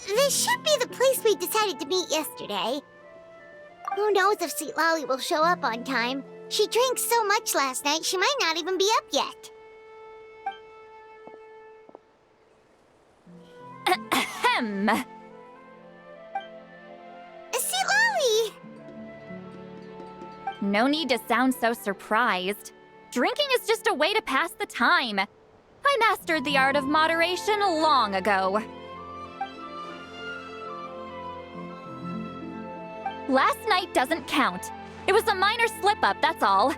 This should be the place we decided to meet yesterday. Who knows if Sweet Lolly will show up on time? She drank so much last night, she might not even be up yet. Ahem. Sweet Lolly! No need to sound so surprised. Drinking is just a way to pass the time. I mastered the art of moderation long ago. Last night doesn't count. It was a minor slip-up, that's all.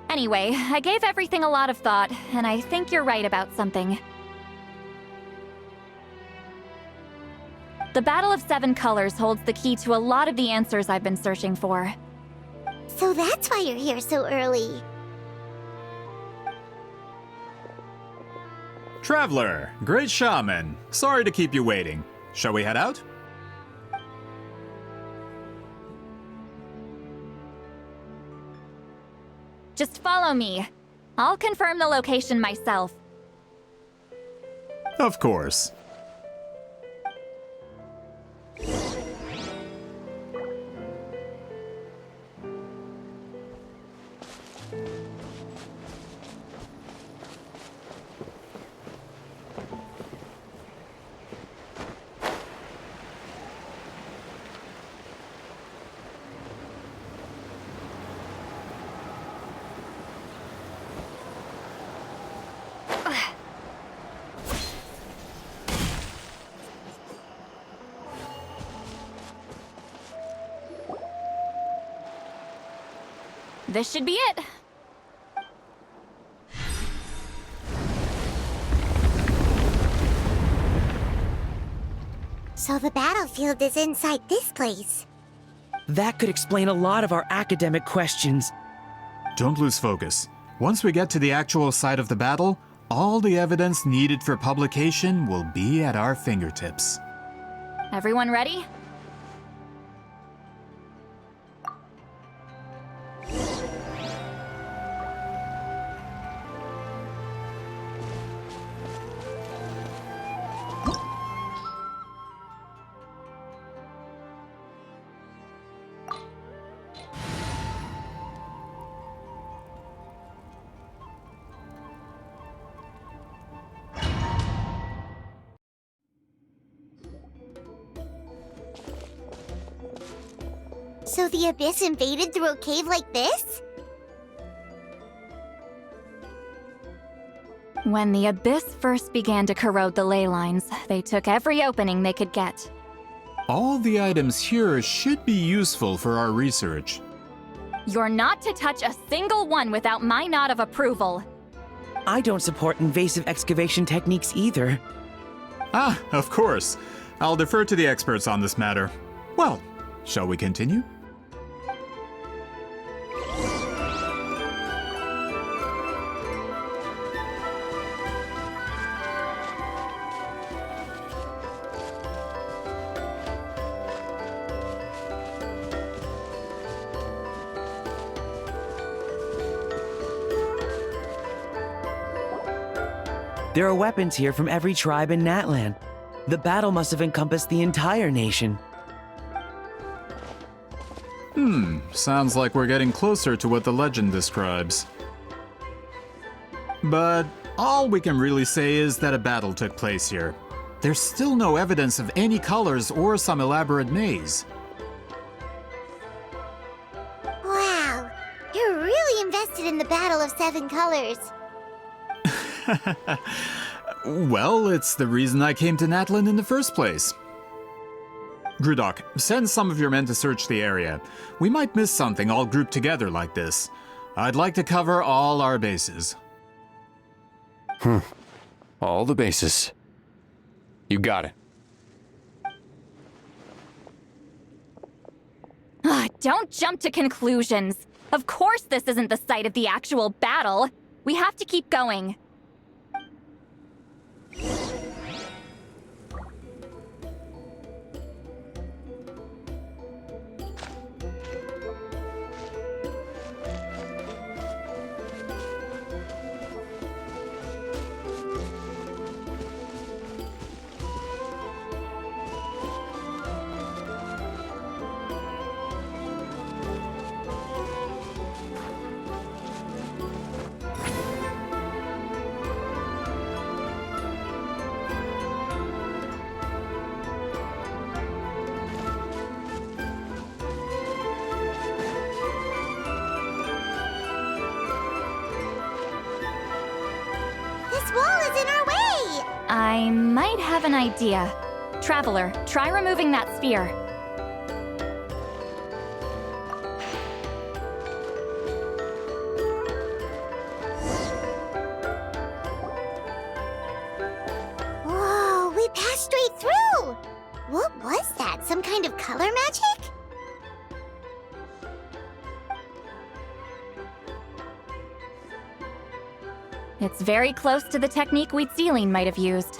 Anyway, I gave everything a lot of thought, and I think you're right about something. The Battle of Seven Colors holds the key to a lot of the answers I've been searching for. So that's why you're here so early. Traveler, great shaman. Sorry to keep you waiting. Shall we head out? Just follow me. I'll confirm the location myself. Of course. This should be it. So the battlefield is inside this place. That could explain a lot of our academic questions. Don't lose focus. Once we get to the actual site of the battle, all the evidence needed for publication will be at our fingertips. Everyone ready? So the Abyss invaded through a cave like this? When the Abyss first began to corrode the ley lines, they took every opening they could get. All the items here should be useful for our research. You're not to touch a single one without my nod of approval. I don't support invasive excavation techniques either. Ah, of course. I'll defer to the experts on this matter. Well, shall we continue? There are weapons here from every tribe in Natland. The battle must have encompassed the entire nation. Sounds like we're getting closer to what the legend describes. But all we can really say is that a battle took place here. There's still no evidence of any colors or some elaborate maze. Wow, you're really invested in the Battle of Seven Colors. Well, it's the reason I came to Natlan in the first place. Grudok, send some of your men to search the area. We might miss something all grouped together like this. I'd like to cover all our bases. All the bases. You got it. Don't jump to conclusions. Of course this isn't the site of the actual battle. We have to keep going. This wall is in our way! I might have an idea. Traveler, try removing that sphere. Whoa, we passed straight through! What was that? Some kind of color magic? It's very close to the technique Wheatsealing might have used.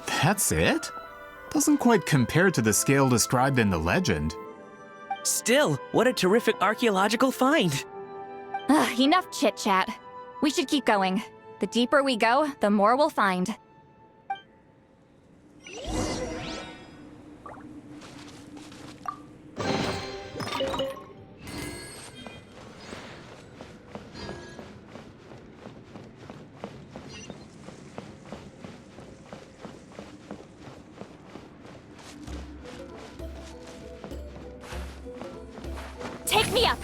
That's it? Doesn't quite compare to the scale described in the legend. Still, what a terrific archaeological find! Enough chit-chat. We should keep going. The deeper we go, the more we'll find. Take me up!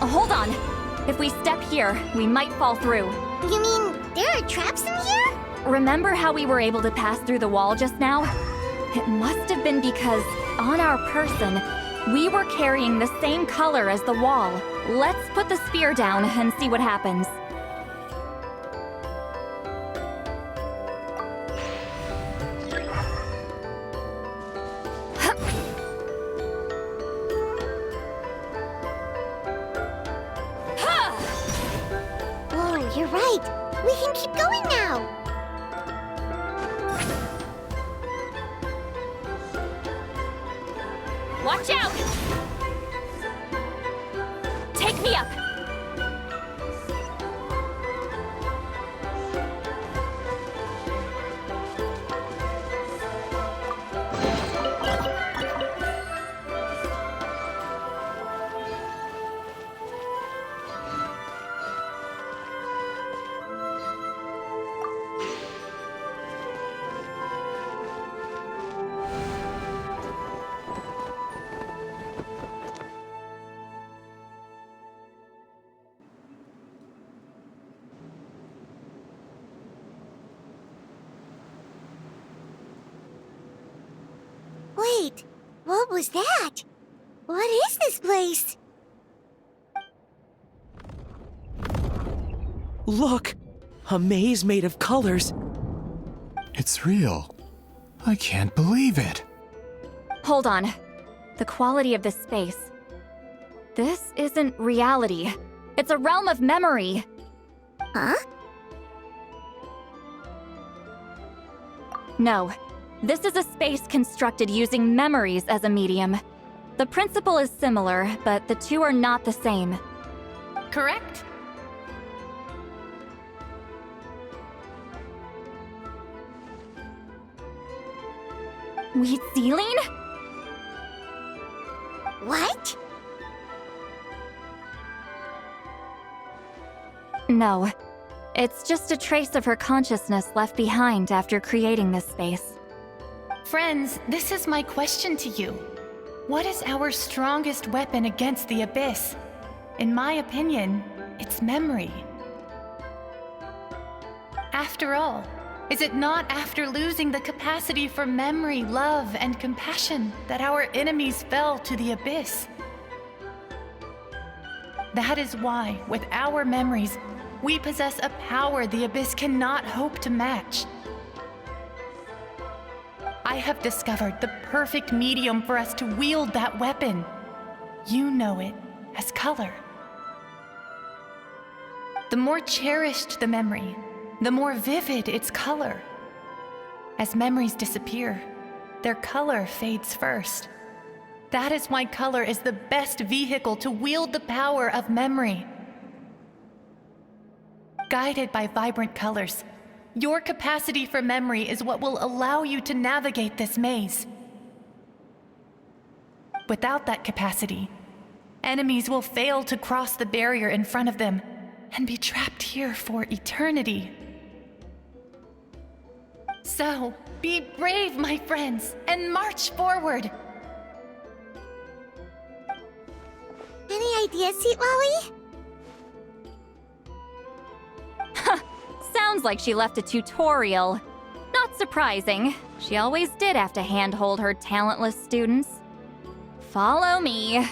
Hold on. If we step here, we might fall through. You mean there are traps in here? Remember how we were able to pass through the wall just now? It must have been because, on our person, we were carrying the same color as the wall. Let's put the spear down and see what happens. Whoa, you're right. We can keep going now. Watch out! Take me up! Wait, what was that? What is this place? Look! A maze made of colors. It's real. I can't believe it. Hold on. The quality of this space. This isn't reality. It's a realm of memory. Huh? No. This is a space constructed using memories as a medium. The principle is similar, but the two are not the same. Correct? Wheat ceiling? What? No. It's just a trace of her consciousness left behind after creating this space. Friends, this is my question to you. What is our strongest weapon against the Abyss? In my opinion, it's memory. After all, is it not after losing the capacity for memory, love, and compassion that our enemies fell to the Abyss? That is why, with our memories, we possess a power the Abyss cannot hope to match. I have discovered the perfect medium for us to wield that weapon. You know it as color. The more cherished the memory, the more vivid its color. As memories disappear, their color fades first. That is why color is the best vehicle to wield the power of memory. Guided by vibrant colors, your capacity for memory is what will allow you to navigate this maze. Without that capacity, enemies will fail to cross the barrier in front of them and be trapped here for eternity. So, be brave, my friends, and march forward. Any ideas, Sweet Lolly? Sounds like she left a tutorial. Not surprising. She always did have to handhold her talentless students. Follow me.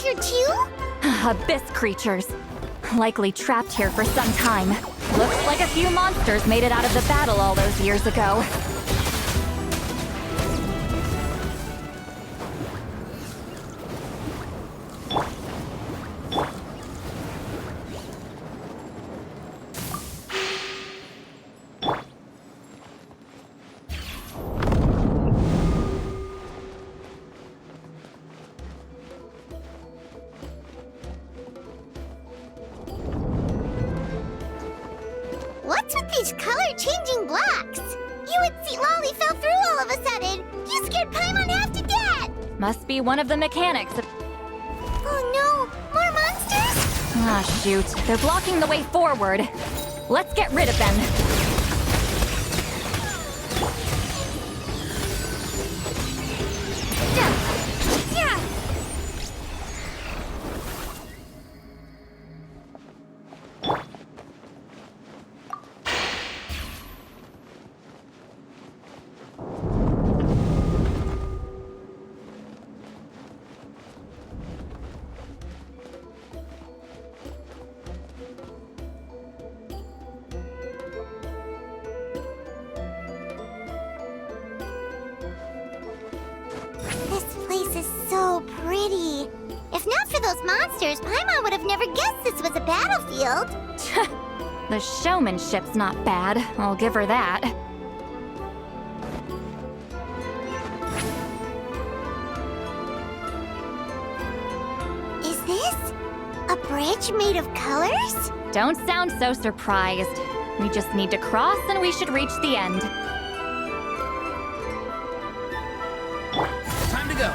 Here too? Abyss creatures. Likely trapped here for some time. Looks like a few monsters made it out of the battle all those years ago. What's with these color-changing blocks? You and Sweet Lolly fell through all of a sudden. You scared Paimon half to death. Must be one of the mechanics. Oh no, more monsters? Ah, shoot. They're blocking the way forward. Let's get rid of them. Yeah. This place is so pretty. If not for those monsters, Paimon would have never guessed this was a battlefield. The showmanship's not bad, I'll give her that. Is this a bridge made of colors? Don't sound so surprised. We just need to cross and we should reach the end. to go.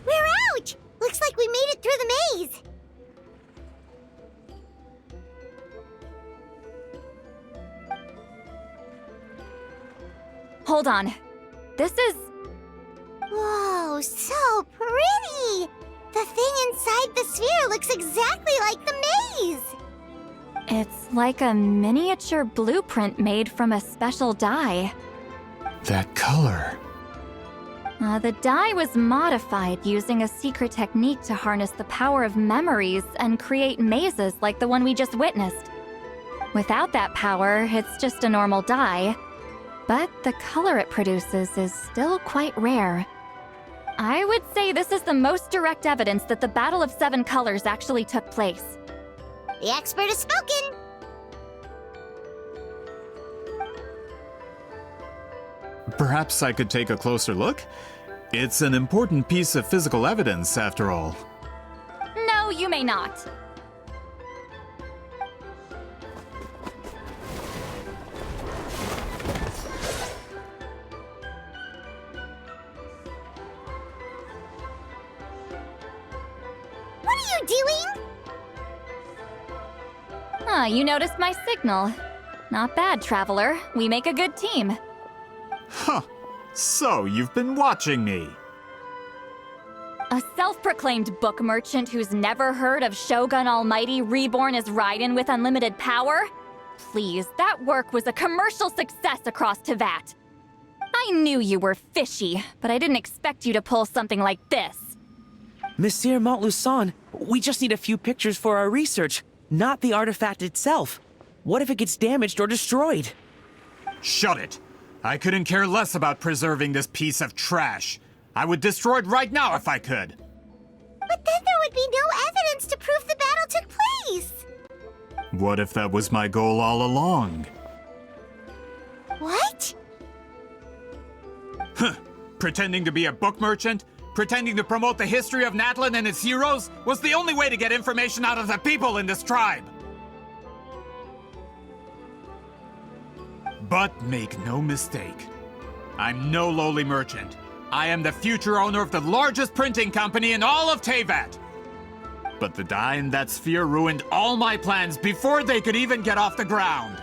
We're out! Looks like we made it through the maze. Hold on. This is... Whoa, so pretty! The thing inside the sphere looks exactly like the maze! It's like a miniature blueprint made from a special dye. That color. The dye was modified using a secret technique to harness the power of memories and create mazes like the one we just witnessed. Without that power, it's just a normal dye, but the color it produces is still quite rare. I would say this is the most direct evidence that the Battle of Seven Colors actually took place. The expert has spoken! Perhaps I could take a closer look? It's an important piece of physical evidence, after all. No, you may not. What are you doing? You noticed my signal. Not bad, Traveler. We make a good team. Huh. So, you've been watching me. A self-proclaimed book merchant who's never heard of Shogun Almighty reborn as Raiden with unlimited power? Please, that work was a commercial success across Tevat. I knew you were fishy, but I didn't expect you to pull something like this. Monsieur Montluçon, we just need a few pictures for our research, not the artifact itself. What if it gets damaged or destroyed? Shut it! I couldn't care less about preserving this piece of trash. I would destroy it right now if I could. But then there would be no evidence to prove the battle took place! What if that was my goal all along? What? Huh. Pretending to be a book merchant? Pretending to promote the history of Natlin and its heroes was the only way to get information out of the people in this tribe! But make no mistake, I'm no lowly merchant. I am the future owner of the largest printing company in all of Tevat. But the dye in that sphere ruined all my plans before they could even get off the ground.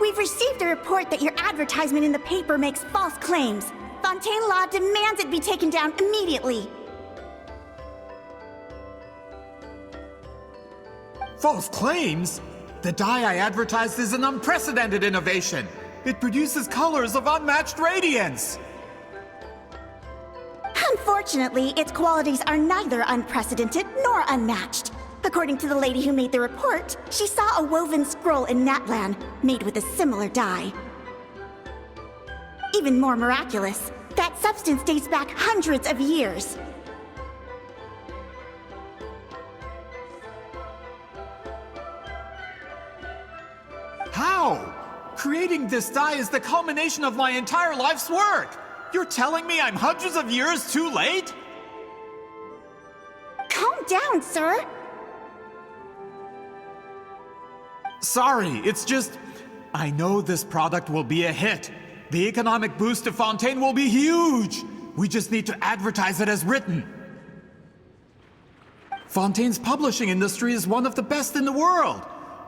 We've received a report that your advertisement in the paper makes false claims. Fontaine Law demands it be taken down immediately. False claims? The dye I advertised is an unprecedented innovation. It produces colors of unmatched radiance. Unfortunately, its qualities are neither unprecedented nor unmatched. According to the lady who made the report, she saw a woven scroll in Natlan made with a similar dye. Even more miraculous, that substance dates back hundreds of years. How? Creating this dye is the culmination of my entire life's work. You're telling me I'm hundreds of years too late? Calm down, sir. Sorry, it's just... I know this product will be a hit. The economic boost to Fontaine will be huge. We just need to advertise it as written. Fontaine's publishing industry is one of the best in the world.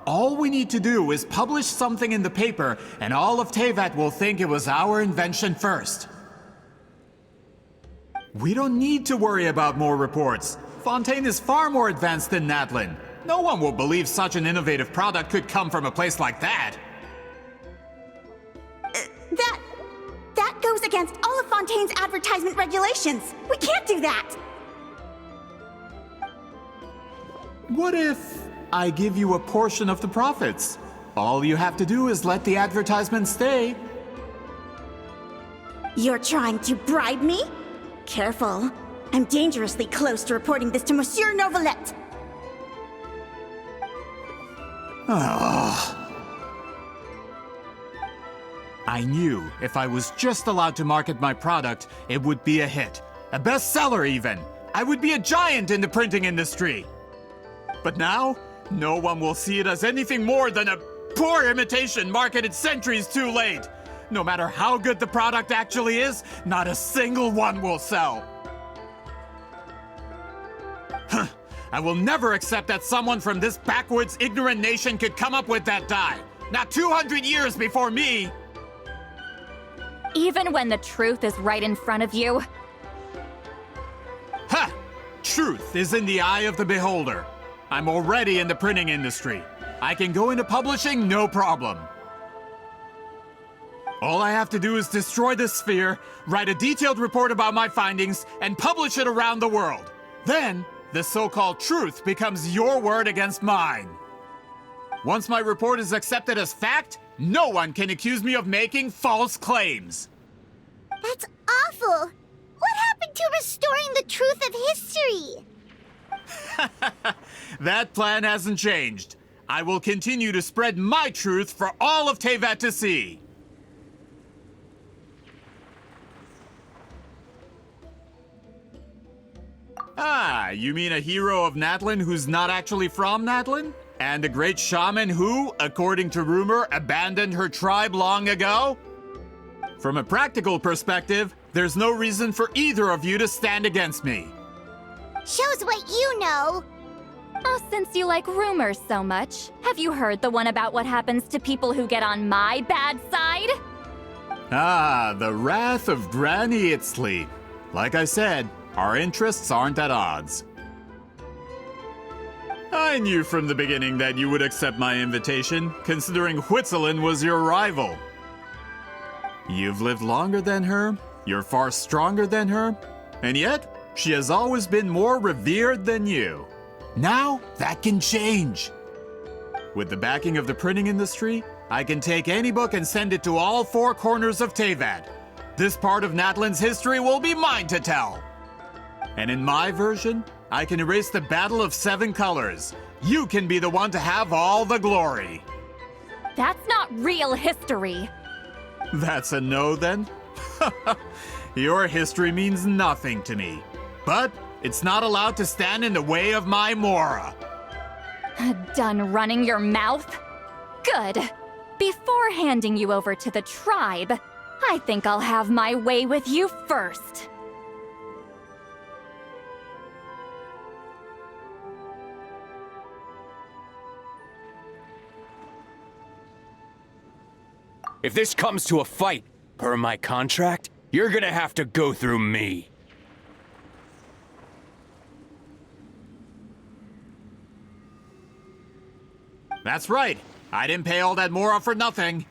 All we need to do is publish something in the paper, and all of Tevat will think it was our invention first. We don't need to worry about more reports. Fontaine is far more advanced than Natlin. No one will believe such an innovative product could come from a place like that. That goes against all of Fontaine's advertisement regulations. We can't do that. What if I give you a portion of the profits? All you have to do is let the advertisement stay. You're trying to bribe me? Careful. I'm dangerously close to reporting this to Monsieur Novelette. I knew if I was just allowed to market my product, it would be a hit. A bestseller even. I would be a giant in the printing industry. But now, no one will see it as anything more than a poor imitation marketed centuries too late. No matter how good the product actually is, not a single one will sell. I will never accept that someone from this backwoods, ignorant nation could come up with that dye. Not 200 years before me! Even when the truth is right in front of you? Ha! Truth is in the eye of the beholder. I'm already in the printing industry. I can go into publishing, no problem. All I have to do is destroy this sphere, write a detailed report about my findings, and publish it around the world. Then, the so-called truth becomes your word against mine. Once my report is accepted as fact, no one can accuse me of making false claims. That's awful. What happened to restoring the truth of history? That plan hasn't changed. I will continue to spread my truth for all of Tevat to see. Ah, you mean a hero of Natlin who's not actually from Natlin? And a great shaman who, according to rumor, abandoned her tribe long ago? From a practical perspective, there's no reason for either of you to stand against me. Shows what you know. Oh, since you like rumors so much, have you heard the one about what happens to people who get on my bad side? Ah, the wrath of Granny Itzley. Like I said, our interests aren't at odds. I knew from the beginning that you would accept my invitation, considering Hwitzelen was your rival. You've lived longer than her, you're far stronger than her, and yet, she has always been more revered than you. Now, that can change. With the backing of the printing industry, I can take any book and send it to all four corners of Tevat. This part of Natlin's history will be mine to tell. And in my version, I can erase the Battle of Seven Colors. You can be the one to have all the glory. That's not real history. That's a no, then? Your history means nothing to me. But it's not allowed to stand in the way of my Mora. Done running your mouth? Good. Before handing you over to the tribe, I think I'll have my way with you first. If this comes to a fight, per my contract, you're gonna have to go through me. That's right. I didn't pay all that Mora for nothing.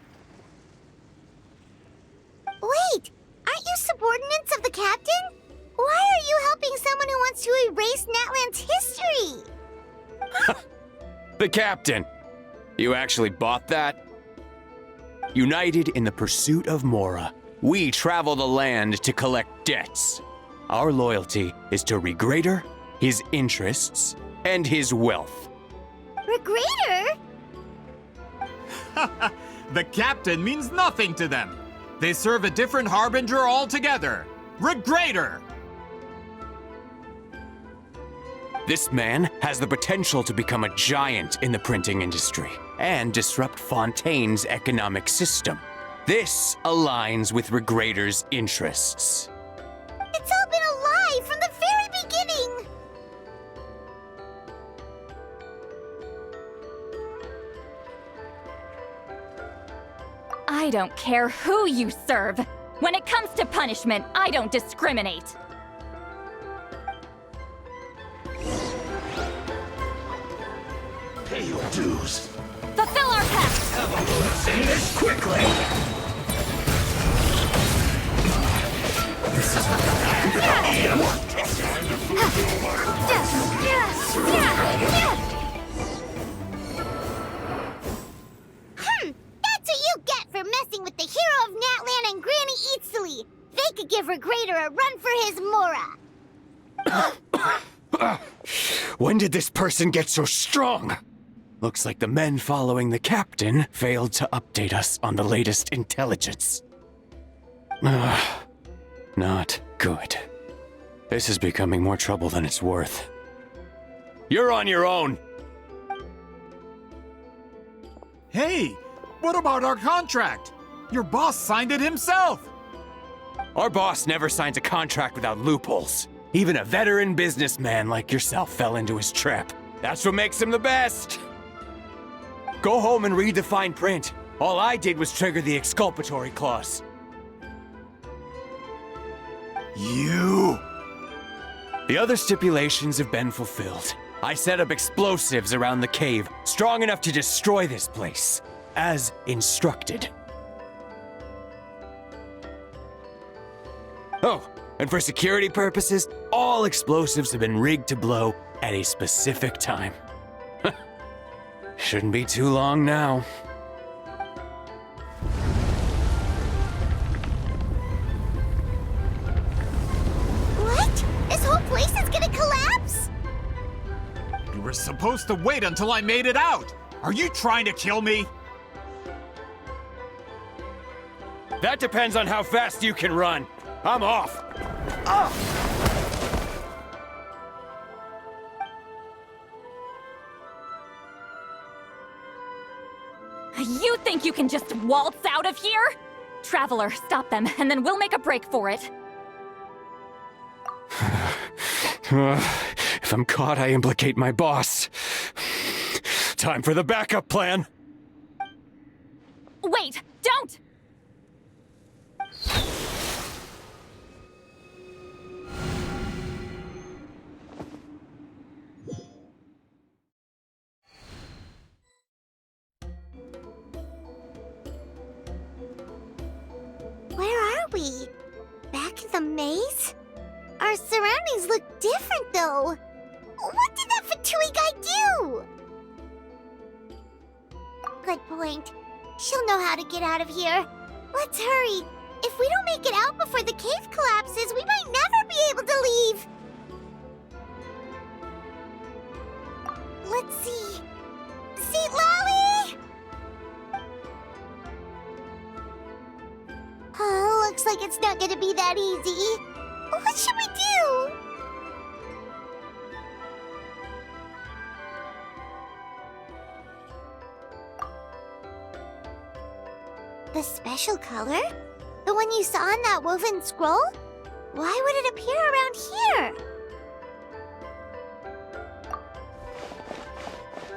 Wait, aren't you subordinates of the captain? Why are you helping someone who wants to erase Natland's history? The captain. You actually bought that? United in the pursuit of Mora, we travel the land to collect debts. Our loyalty is to Regrader, his interests, and his wealth. Regrader? The captain means nothing to them. They serve a different harbinger altogether. Regrader! This man has the potential to become a giant in the printing industry and disrupt Fontaine's economic system. This aligns with Regrader's interests. I don't care who you serve. When it comes to punishment, I don't discriminate. Pay your dues. Fulfill our pact! Say this quickly. This is what I want. That's what you get for messing with the hero of Natlan and Granny Eatsley. They could give Regrader a run for his Mora. When did this person get so strong? Looks like the men following the captain failed to update us on the latest intelligence. Not good. This is becoming more trouble than it's worth. You're on your own! Hey, what about our contract? Your boss signed it himself. Our boss never signs a contract without loopholes. Even a veteran businessman like yourself fell into his trap. That's what makes him the best! Go home and read the fine print. All I did was trigger the exculpatory clause. You... The other stipulations have been fulfilled. I set up explosives around the cave, strong enough to destroy this place, as instructed. Oh, and for security purposes, all explosives have been rigged to blow at a specific time. Shouldn't be too long now. What? This whole place is gonna collapse? You were supposed to wait until I made it out. Are you trying to kill me? That depends on how fast you can run. I'm off. You think you can just waltz out of here? Traveler, stop them, and then we'll make a break for it. If I'm caught, I implicate my boss. Time for the backup plan. Wait, don't! Where are we? Back in the maze? Our surroundings look different, though. What did that Fatui guy do? Good point. She'll know how to get out of here. Let's hurry. If we don't make it out before the cave collapses, we might never be able to leave. Let's see. Seat Lolly! Oh, looks like it's not gonna be that easy. What should we do? The special color? The one you saw in that woven scroll? Why would it appear around here?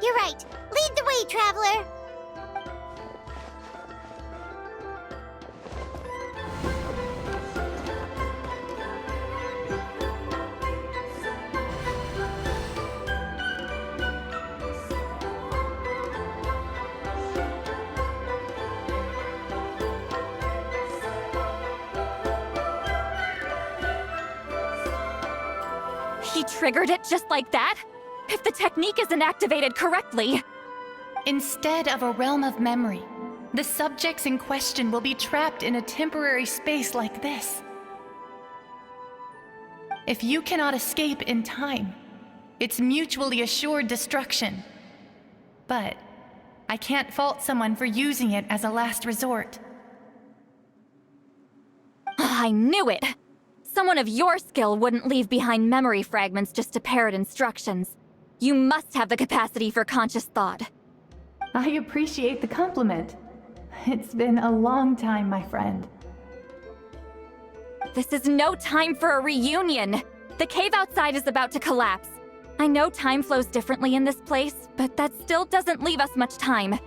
You're right. Lead the way, traveler. He triggered it just like that? If the technique isn't activated correctly... Instead of a realm of memory, the subjects in question will be trapped in a temporary space like this. If you cannot escape in time, it's mutually assured destruction. But I can't fault someone for using it as a last resort. I knew it! Someone of your skill wouldn't leave behind memory fragments just to parrot instructions. You must have the capacity for conscious thought. I appreciate the compliment. It's been a long time, my friend. This is no time for a reunion! The cave outside is about to collapse. I know time flows differently in this place, but that still doesn't leave us much time.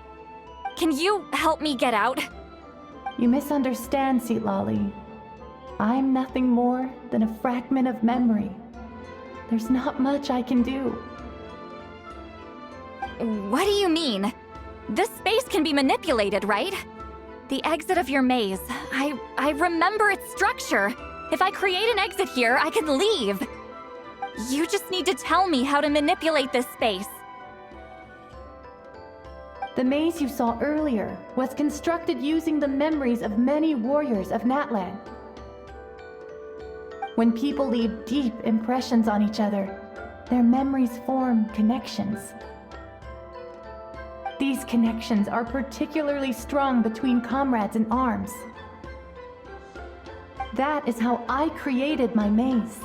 Can you help me get out? You misunderstand, Lolly. I'm nothing more than a fragment of memory. There's not much I can do. What do you mean? This space can be manipulated, right? The exit of your maze. I remember its structure. If I create an exit here, I can leave. You just need to tell me how to manipulate this space. The maze you saw earlier was constructed using the memories of many warriors of Natlan. When people leave deep impressions on each other, their memories form connections. These connections are particularly strong between comrades in arms. That is how I created my maze.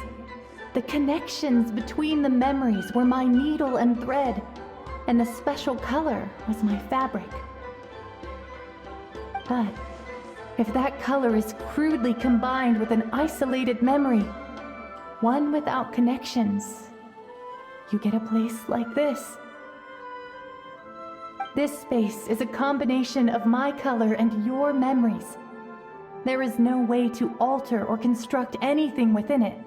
The connections between the memories were my needle and thread, and the special color was my fabric. But if that color is crudely combined with an isolated memory, one without connections, you get a place like this. This space is a combination of my color and your memories. There is no way to alter or construct anything within it,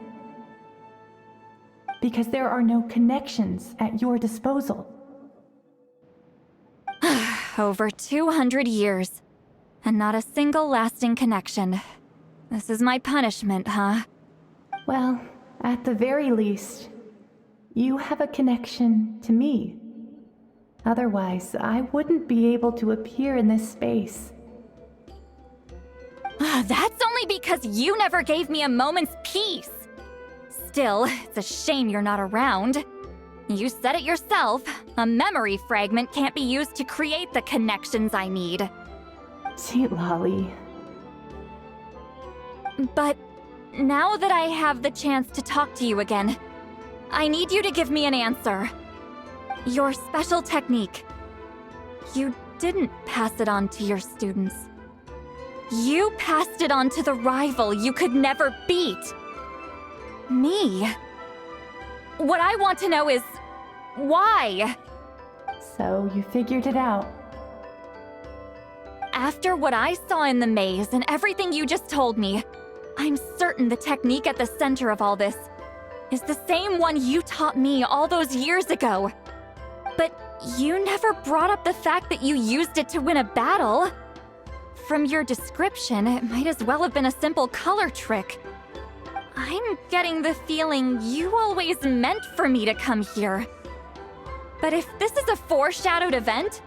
because there are no connections at your disposal. Over 200 years, and not a single lasting connection. This is my punishment, huh? Well, at the very least, you have a connection to me. Otherwise, I wouldn't be able to appear in this space. That's only because you never gave me a moment's peace. Still, it's a shame you're not around. You said it yourself. A memory fragment can't be used to create the connections I need. Lolly. But now that I have the chance to talk to you again, I need you to give me an answer. Your special technique. You didn't pass it on to your students. You passed it on to the rival you could never beat. Me. What I want to know is, why? So you figured it out. After what I saw in the maze and everything you just told me, I'm certain the technique at the center of all this is the same one you taught me all those years ago. But you never brought up the fact that you used it to win a battle. From your description, it might as well have been a simple color trick. I'm getting the feeling you always meant for me to come here. But if this is a foreshadowed event,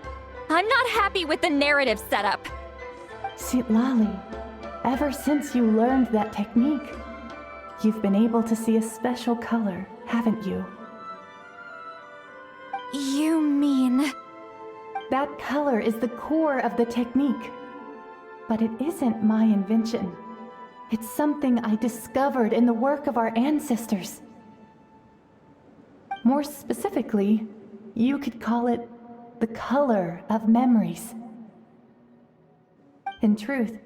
I'm not happy with the narrative setup. Lolly, ever since you learned that technique, you've been able to see a special color, haven't you? You mean... That color is the core of the technique. But it isn't my invention. It's something I discovered in the work of our ancestors. More specifically, you could call it the color of memories. In truth,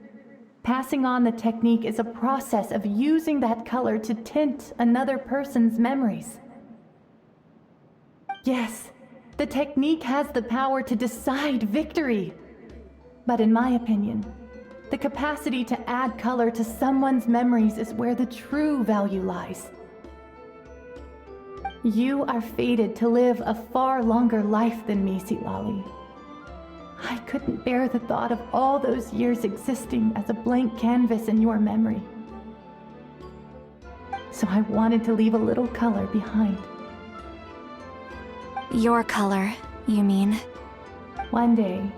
passing on the technique is a process of using that color to tint another person's memories. Yes, the technique has the power to decide victory. But in my opinion, the capacity to add color to someone's memories is where the true value lies. You are fated to live a far longer life than me, Lolly. I couldn't bear the thought of all those years existing as a blank canvas in your memory. So I wanted to leave a little color behind. Your color, you mean? One day,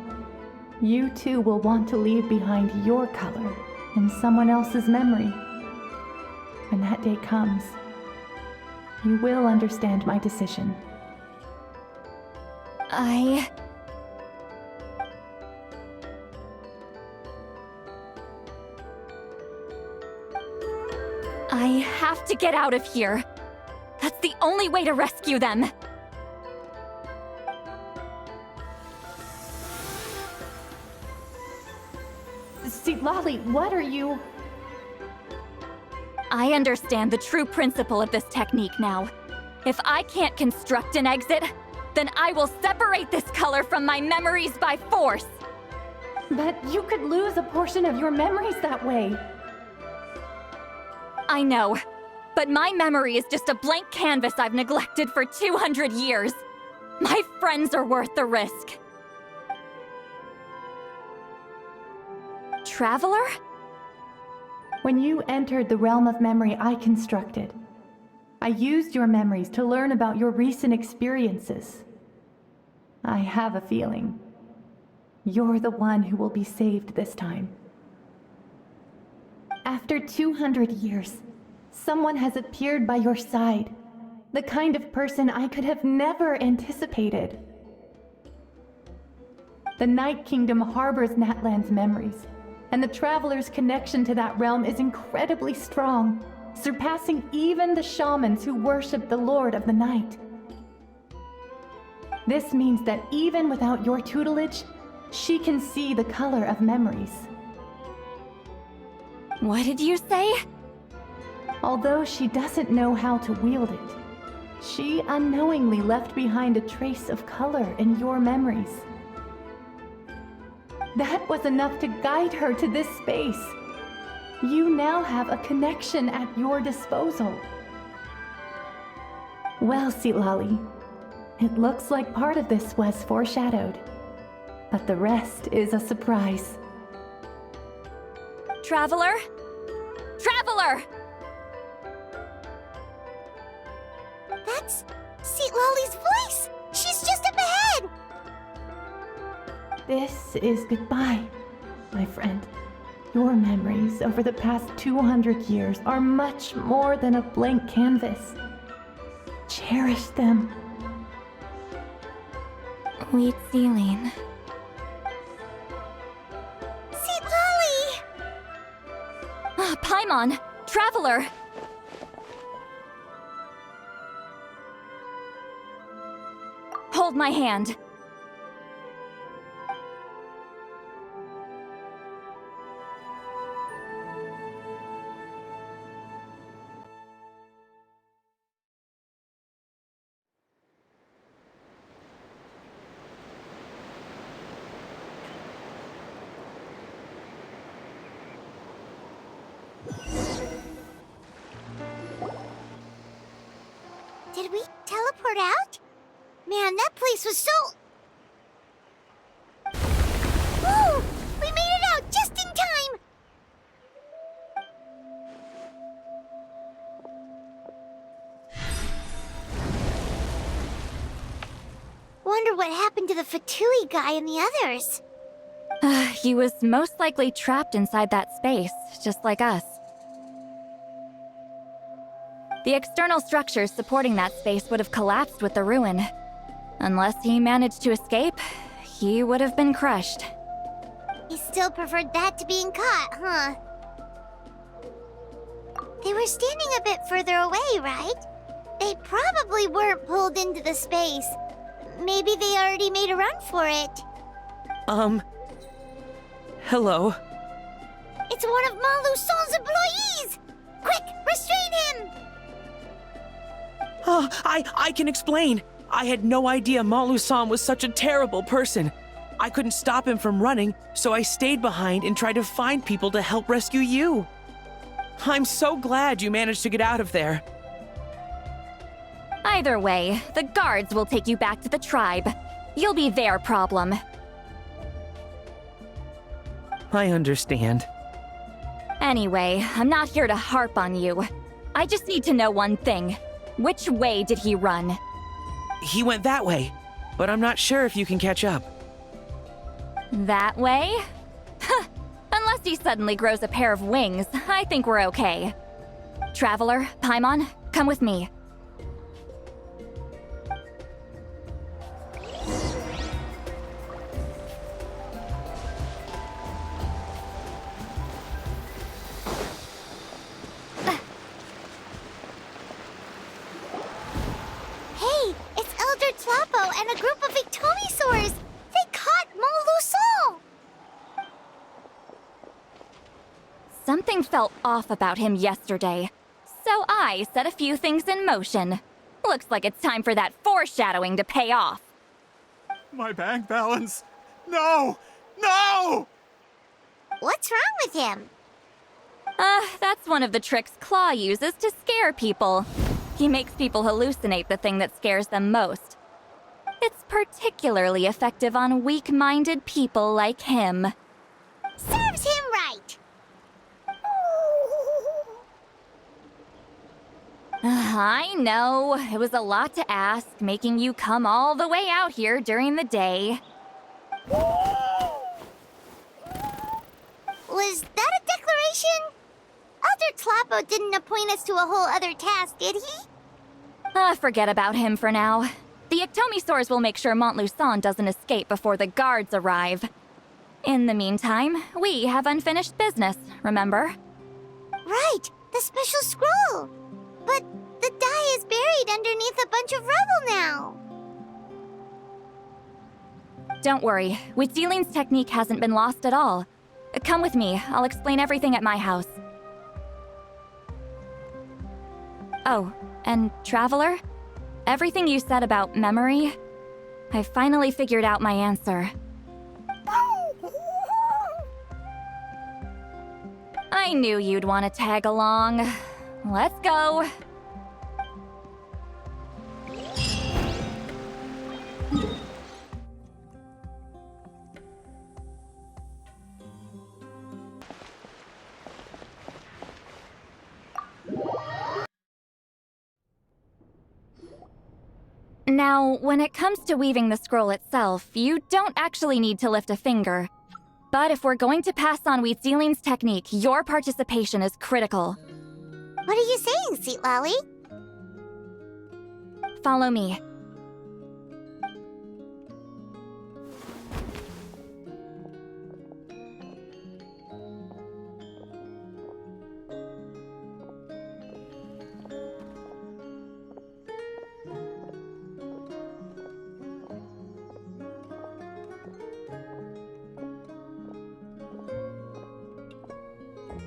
you too will want to leave behind your color in someone else's memory. When that day comes, you will understand my decision. I have to get out of here. That's the only way to rescue them. Lolly, what are you... I understand the true principle of this technique now. If I can't construct an exit, then I will separate this color from my memories by force. But you could lose a portion of your memories that way. I know, but my memory is just a blank canvas I've neglected for 200 years. My friends are worth the risk. Traveler? When you entered the realm of memory I constructed, I used your memories to learn about your recent experiences. I have a feeling you're the one who will be saved this time. After 200 years, someone has appeared by your side. The kind of person I could have never anticipated. The Night Kingdom harbors Natlan's memories, and the Traveler's connection to that realm is incredibly strong, surpassing even the shamans who worship the Lord of the Night. This means that even without your tutelage, she can see the color of memories. What did you say? Although she doesn't know how to wield it, she unknowingly left behind a trace of color in your memories. That was enough to guide her to this space. You now have a connection at your disposal. Well, Sitlali, it looks like part of this was foreshadowed, but the rest is a surprise. Traveler? Traveler! That's Seatlali's voice! She's just up ahead! This is goodbye, my friend. Your memories over the past 200 years are much more than a blank canvas. Cherish them. Wheat ceiling. Seatlali! Paimon! Traveler! Hold my hand. Did we teleport out? Man, that place was so... Woo! We made it out just in time! Wonder what happened to the Fatui guy and the others. He was most likely trapped inside that space, just like us. The external structures supporting that space would have collapsed with the ruin. Unless he managed to escape, he would have been crushed. He still preferred that to being caught, huh? They were standing a bit further away, right? They probably weren't pulled into the space. Maybe they already made a run for it. Hello. It's one of Malu Son's employees! Quick, restrain him! Oh, I can explain. I had no idea Malu-san was such a terrible person. I couldn't stop him from running, so I stayed behind and tried to find people to help rescue you. I'm so glad you managed to get out of there. Either way, the guards will take you back to the tribe. You'll be their problem. I understand. Anyway, I'm not here to harp on you. I just need to know one thing. Which way did he run? He went that way, but I'm not sure if you can catch up. That way? Huh. Unless he suddenly grows a pair of wings, I think we're okay. Traveler, Paimon, come with me. Hey, it's Elder Tlapo and a group of Victomisaurs! They caught Malu Son! Something felt off about him yesterday, so I set a few things in motion. Looks like it's time for that foreshadowing to pay off. My bank balance! No! No! What's wrong with him? That's one of the tricks Claw uses to scare people. He makes people hallucinate the thing that scares them most. It's particularly effective on weak-minded people like him. Serves him right. I know, it was a lot to ask, making you come all the way out here during the day. Was that a declaration? Elder Tlapo didn't appoint us to a whole other task, did he? Forget about him for now. The Ectomisaurs will make sure Montluçon doesn't escape before the guards arrive. In the meantime, we have unfinished business, remember? Right, the special scroll. But the die is buried underneath a bunch of rubble now. Don't worry, Witzeline's technique hasn't been lost at all. Come with me, I'll explain everything at my house. Oh, and Traveler? Everything you said about memory, I finally figured out my answer. I knew you'd want to tag along. Let's go. Now, when it comes to weaving the scroll itself, you don't actually need to lift a finger. But if we're going to pass on Witzeline's technique, your participation is critical. What are you saying, Sweet Lolly? Follow me.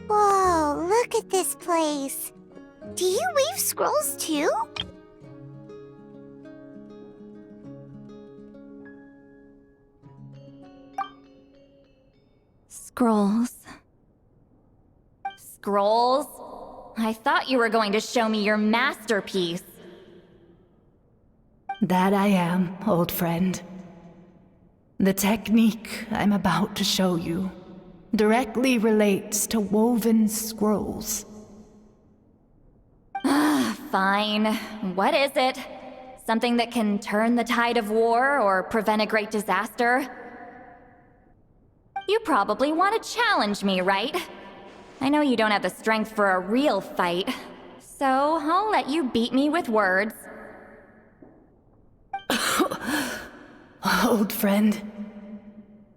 Whoa, look at this place. Do you weave scrolls too? Scrolls. Scrolls? I thought you were going to show me your masterpiece. That I am, old friend. The technique I'm about to show you directly relates to woven scrolls. Fine. What is it? Something that can turn the tide of war or prevent a great disaster? You probably want to challenge me, right? I know you don't have the strength for a real fight, so I'll let you beat me with words. Old friend,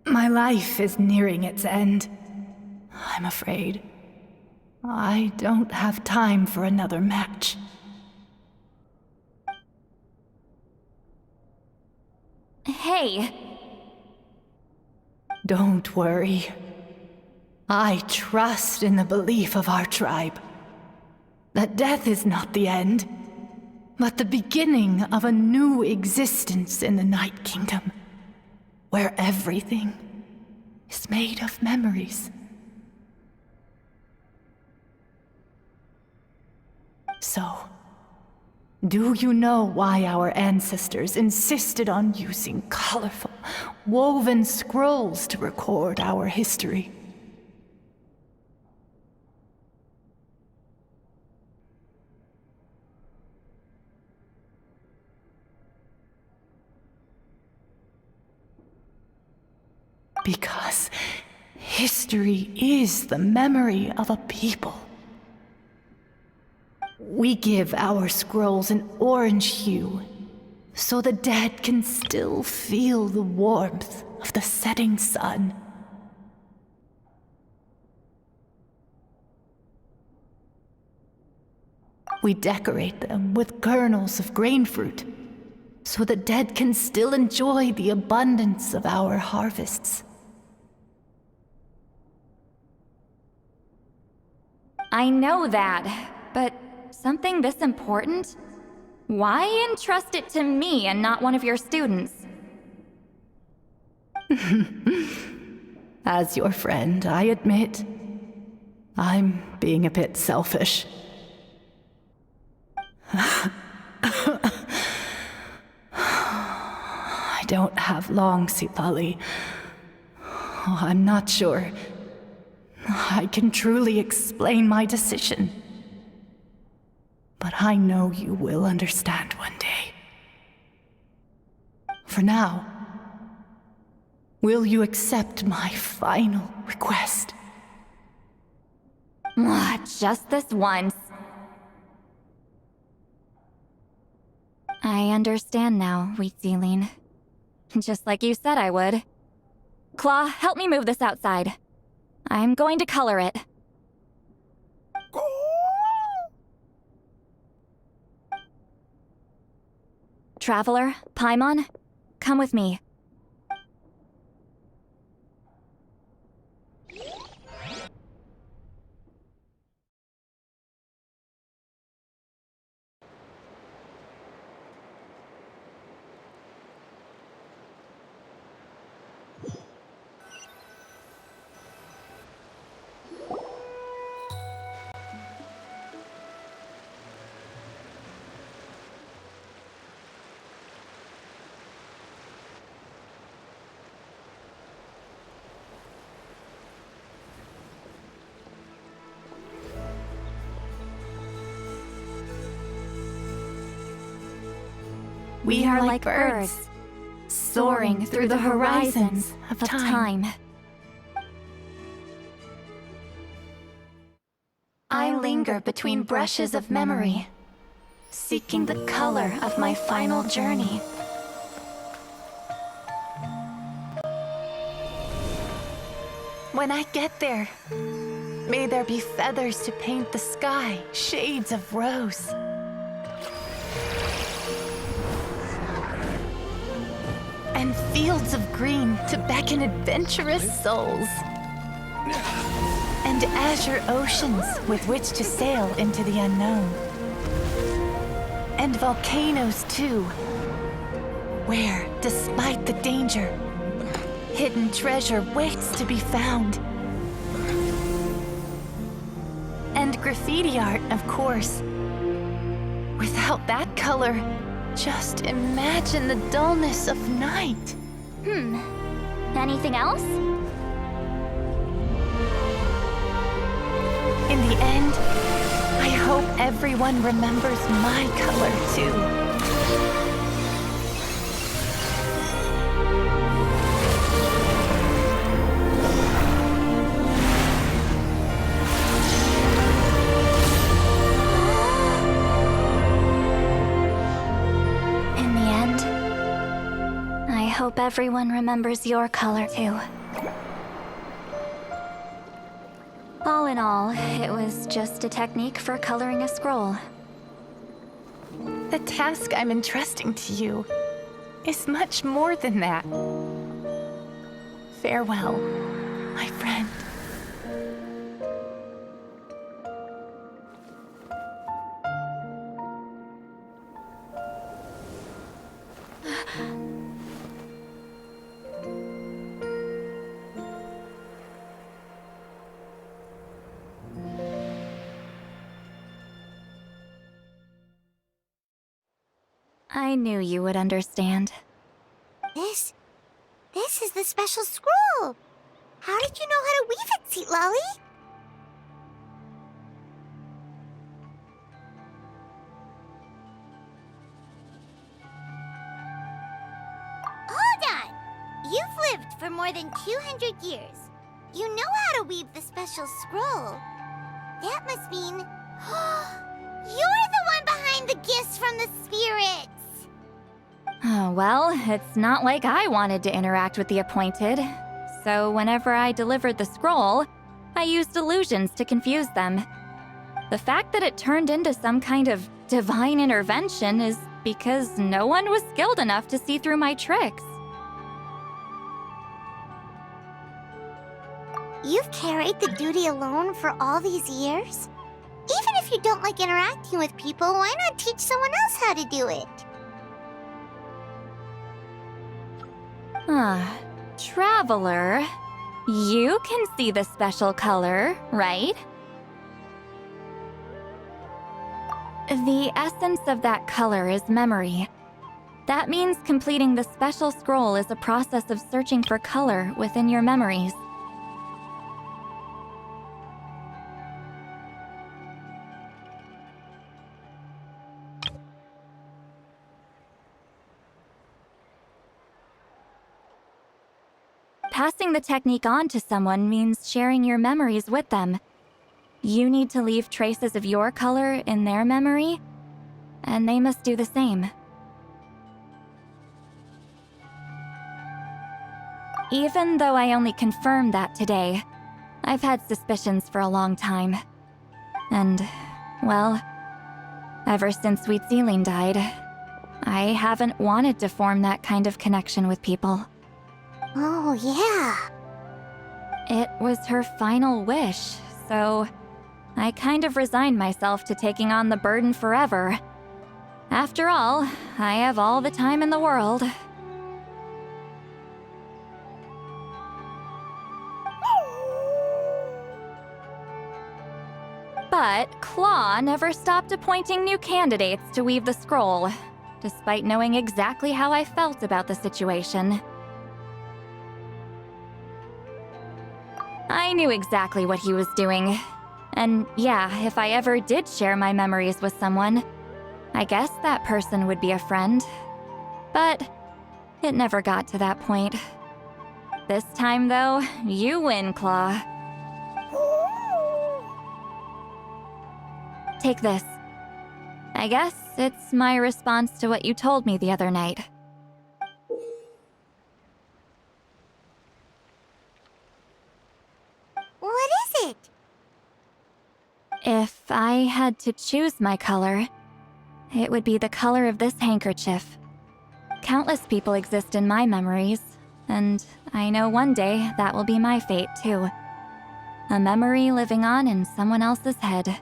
my life is nearing its end. I'm afraid I don't have time for another match. Hey. Don't worry. I trust in the belief of our tribe that death is not the end, but the beginning of a new existence in the Night Kingdom, where everything is made of memories. So, do you know why our ancestors insisted on using colorful, woven scrolls to record our history? Because history is the memory of a people. We give our scrolls an orange hue, so the dead can still feel the warmth of the setting sun. We decorate them with kernels of grain fruit, so the dead can still enjoy the abundance of our harvests. I know that, but something this important? Why entrust it to me and not one of your students? As your friend, I admit, I'm being a bit selfish. I don't have long, Silali. Oh, I'm not sure I can truly explain my decision. But I know you will understand one day. For now, will you accept my final request? Just this once. I understand now, Wheat Sealing. Just like you said I would. Claw, help me move this outside. I'm going to color it. Traveler, Paimon, come with me. We are like birds, soaring through the horizons of time. I linger between brushes of memory, seeking the color of my final journey. When I get there, may there be feathers to paint the sky, shades of rose. And fields of green to beckon adventurous souls. And azure oceans with which to sail into the unknown. And volcanoes too, where, despite the danger, hidden treasure waits to be found. And graffiti art, of course. Without that color, just imagine the dullness of night. Anything else? In the end, I hope everyone remembers my color too. I hope everyone remembers your color too. All in all, it was just a technique for coloring a scroll. The task I'm entrusting to you is much more than that. Farewell, my friend. I knew you would understand. This is the special scroll. How did you know how to weave it, Seat Lolly? Hold on! You've lived for more than 200 years. You know how to weave the special scroll. That must mean... you're the one behind the gifts from the spirits! Oh, well, it's not like I wanted to interact with the appointed. So whenever I delivered the scroll, I used illusions to confuse them. The fact that it turned into some kind of divine intervention is because no one was skilled enough to see through my tricks. You've carried the duty alone for all these years? Even if you don't like interacting with people, why not teach someone else how to do it? Traveler, You can see the special color, right? The essence of that color is memory. That means completing the special scroll is a process of searching for color within your memories. Passing the technique on to someone means sharing your memories with them. You need to leave traces of your color in their memory, and they must do the same. Even though I only confirmed that today, I've had suspicions for a long time. And, well, ever since Sweet Celine died, I haven't wanted to form that kind of connection with people. Oh, yeah. It was her final wish, so I kind of resigned myself to taking on the burden forever. After all, I have all the time in the world. But Claw never stopped appointing new candidates to weave the scroll, despite knowing exactly how I felt about the situation. I knew exactly what he was doing. And yeah, if I ever did share my memories with someone, I guess that person would be a friend. But it never got to that point. This time, though, you win, Claw. Take this. I guess it's my response to what you told me the other night. What is it? If I had to choose my color, it would be the color of this handkerchief. Countless people exist in my memories, and I know one day that will be my fate too. A memory living on in someone else's head.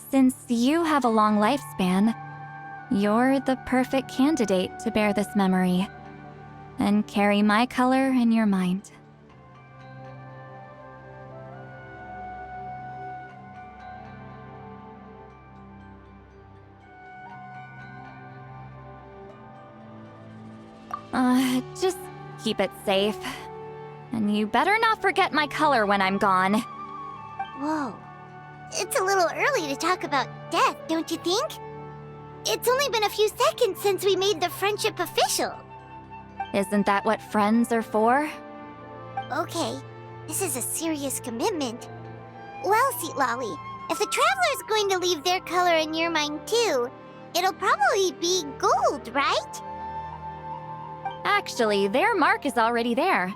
Since you have a long lifespan, you're the perfect candidate to bear this memory and carry my color in your mind. Just keep it safe. And you better not forget my color when I'm gone. Whoa. It's a little early to talk about death, don't you think? It's only been a few seconds since we made the friendship official. Isn't that what friends are for? Okay, this is a serious commitment. Well, Sweet Lolly, if the Traveler's going to leave their color in your mind too, it'll probably be gold, right? Actually, their mark is already there.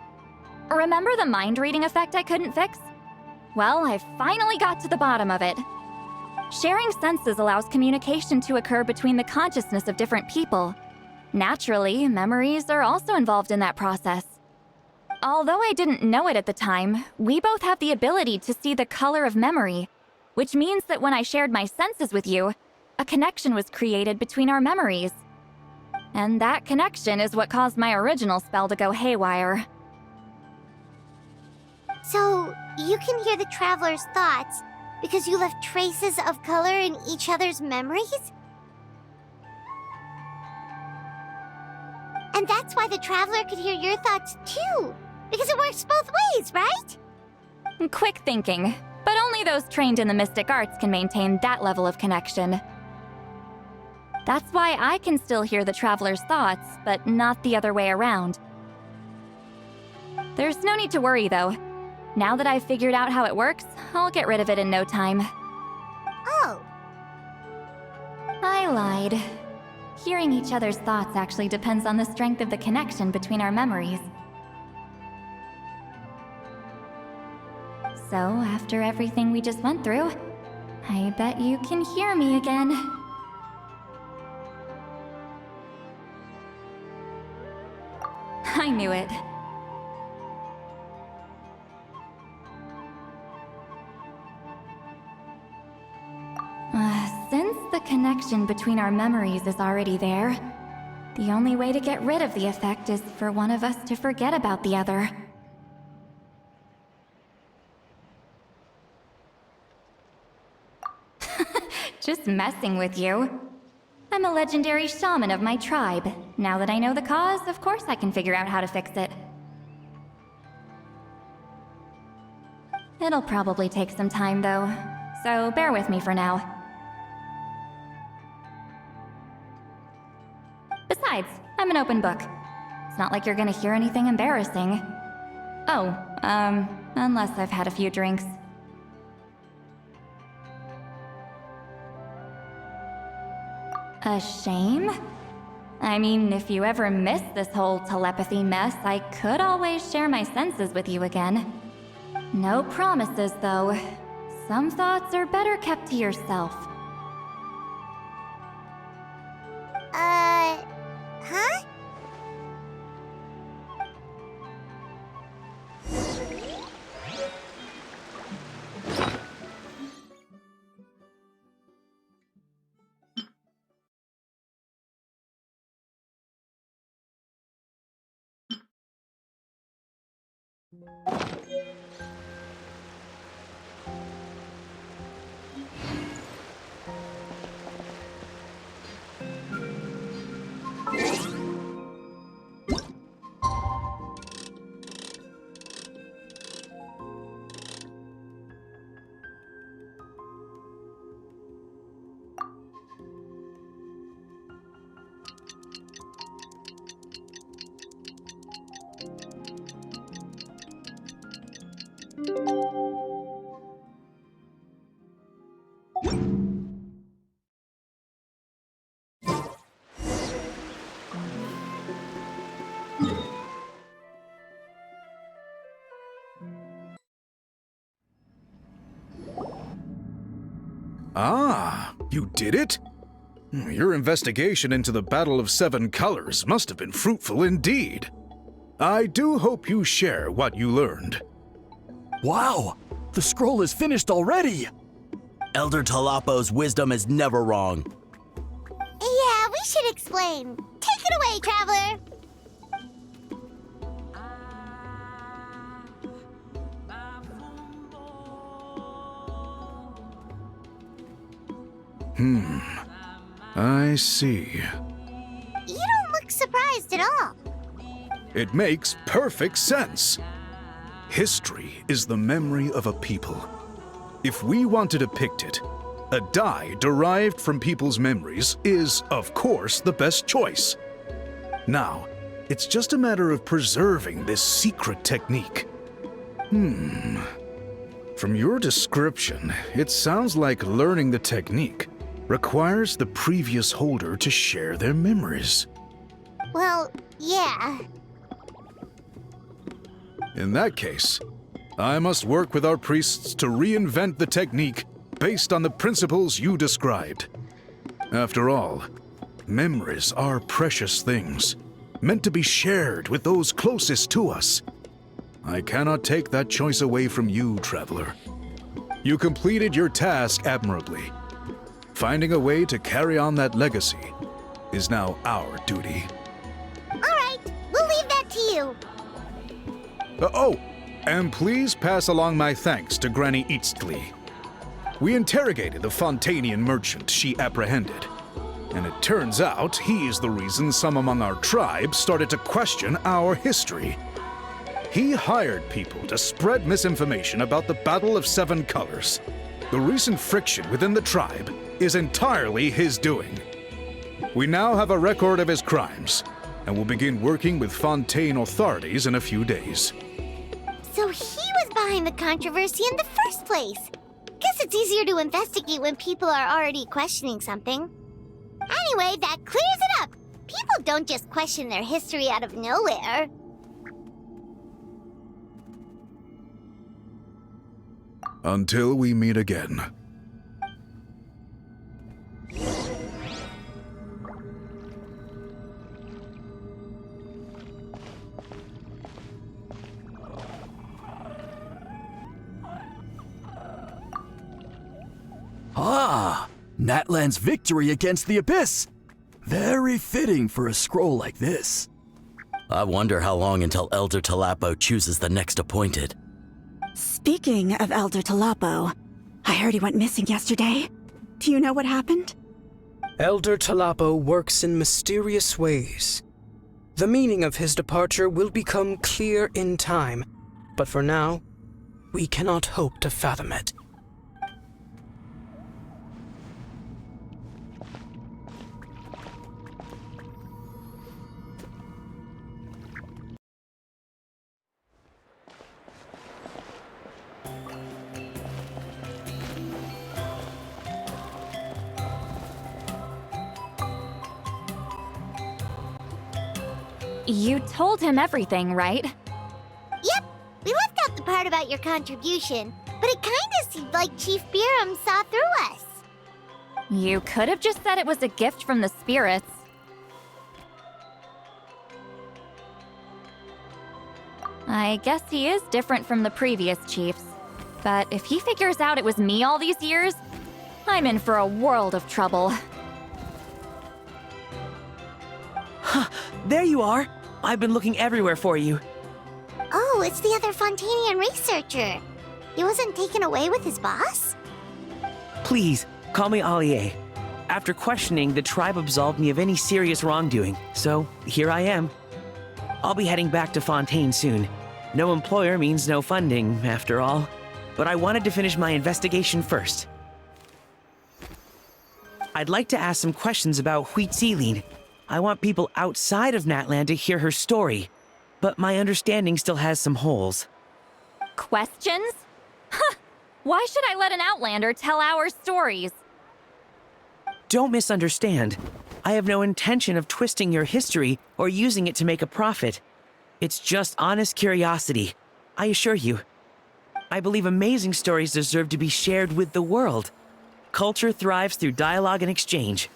Remember the mind reading effect I couldn't fix? Well, I finally got to the bottom of it. Sharing senses allows communication to occur between the consciousness of different people. Naturally, memories are also involved in that process. Although I didn't know it at the time, we both have the ability to see the color of memory, which means that when I shared my senses with you, a connection was created between our memories. And that connection is what caused my original spell to go haywire. So, you can hear the Traveler's thoughts because you left traces of color in each other's memories? And that's why the Traveler could hear your thoughts too, because it works both ways, right? Quick thinking, but only those trained in the mystic arts can maintain that level of connection. That's why I can still hear the Traveler's thoughts, but not the other way around. There's no need to worry, though. Now that I've figured out how it works, I'll get rid of it in no time. Oh. I lied. Hearing each other's thoughts actually depends on the strength of the connection between our memories. So, after everything we just went through, I bet you can hear me again. I knew it. Since the connection between our memories is already there, the only way to get rid of the effect is for one of us to forget about the other. Just messing with you. I'm a legendary shaman of my tribe. Now that I know the cause, of course I can figure out how to fix it. It'll probably take some time, though, so bear with me for now. Besides, I'm an open book. It's not like you're gonna hear anything embarrassing. Oh, unless I've had a few drinks. A shame? I mean, if you ever miss this whole telepathy mess, I could always share my senses with you again. No promises, though. Some thoughts are better kept to yourself. Huh? Ah, you did it? Your investigation into the Battle of Seven Colors must have been fruitful indeed. I do hope you share what you learned. Wow! The scroll is finished already! Elder Talapo's wisdom is never wrong. Yeah, we should explain. Take it away, Traveler. I see. You don't look surprised at all. It makes perfect sense. History is the memory of a people. If we want to depict it, a dye derived from people's memories is, of course, the best choice. Now, it's just a matter of preserving this secret technique. From your description, it sounds like learning the technique requires the previous holder to share their memories. Well, yeah. In that case, I must work with our priests to reinvent the technique based on the principles you described. After all, memories are precious things, meant to be shared with those closest to us. I cannot take that choice away from you, Traveler. You completed your task admirably. Finding a way to carry on that legacy is now our duty. All right, we'll leave that to you. And please pass along my thanks to Granny Eastly. We interrogated the Fontanian merchant she apprehended, and it turns out he's the reason some among our tribe started to question our history. He hired people to spread misinformation about the Battle of Seven Colors. The recent friction within the tribe is entirely his doing. We now have a record of his crimes, and will begin working with Fontaine authorities in a few days. So he was behind the controversy in the first place. Guess it's easier to investigate when people are already questioning something. Anyway, that clears it up. People don't just question their history out of nowhere. Until we meet again. Ah, Natlan's victory against the Abyss. Very fitting for a scroll like this. I wonder how long until Elder Talapo chooses the next appointed. Speaking of Elder Talapo, I heard he went missing yesterday. Do you know what happened? Elder Talapo works in mysterious ways. The meaning of his departure will become clear in time, but for now, we cannot hope to fathom it. You told him everything, right? Yep, we left out the part about your contribution, but it kinda seemed like Chief Biram saw through us. You could have just said it was a gift from the spirits. I guess he is different from the previous chiefs. But if he figures out it was me all these years, I'm in for a world of trouble. There you are! I've been looking everywhere for you. Oh, it's the other Fontanian researcher. He wasn't taken away with his boss? Please, call me Allier. After questioning, the tribe absolved me of any serious wrongdoing, so here I am. I'll be heading back to Fontaine soon. No employer means no funding, after all. But I wanted to finish my investigation first. I'd like to ask some questions about Huitzilin. I want people outside of Natland to hear her story, but my understanding still has some holes. Questions? Huh! Why should I let an Outlander tell our stories? Don't misunderstand. I have no intention of twisting your history or using it to make a profit. It's just honest curiosity, I assure you. I believe amazing stories deserve to be shared with the world. Culture thrives through dialogue and exchange.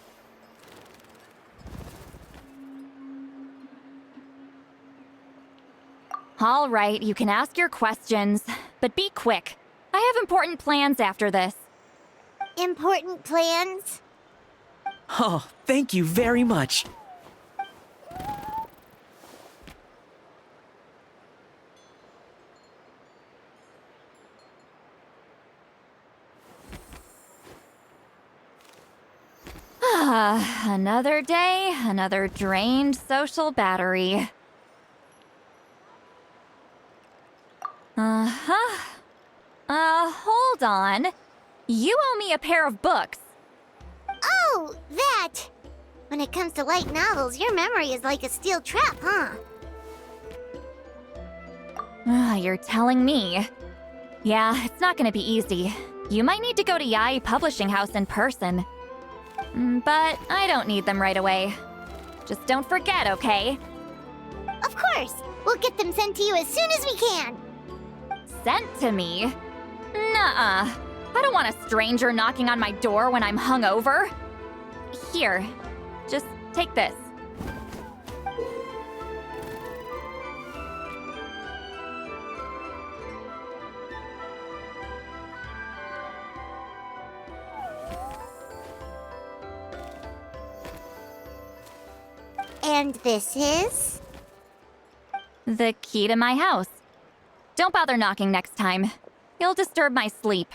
All right, you can ask your questions, but be quick. I have important plans after this. Important plans? Oh, thank you very much. Another day, another drained social battery. Hold on. You owe me a pair of books. Oh, that! When it comes to light novels, your memory is like a steel trap, huh? You're telling me. Yeah, it's not gonna be easy. You might need to go to Yai Publishing House in person. But I don't need them right away. Just don't forget, okay? Of course! We'll get them sent to you as soon as we can! Sent to me? Nuh-uh. I don't want a stranger knocking on my door when I'm hungover. Here, just take this. And this is? The key to my house. Don't bother knocking next time. You'll disturb my sleep.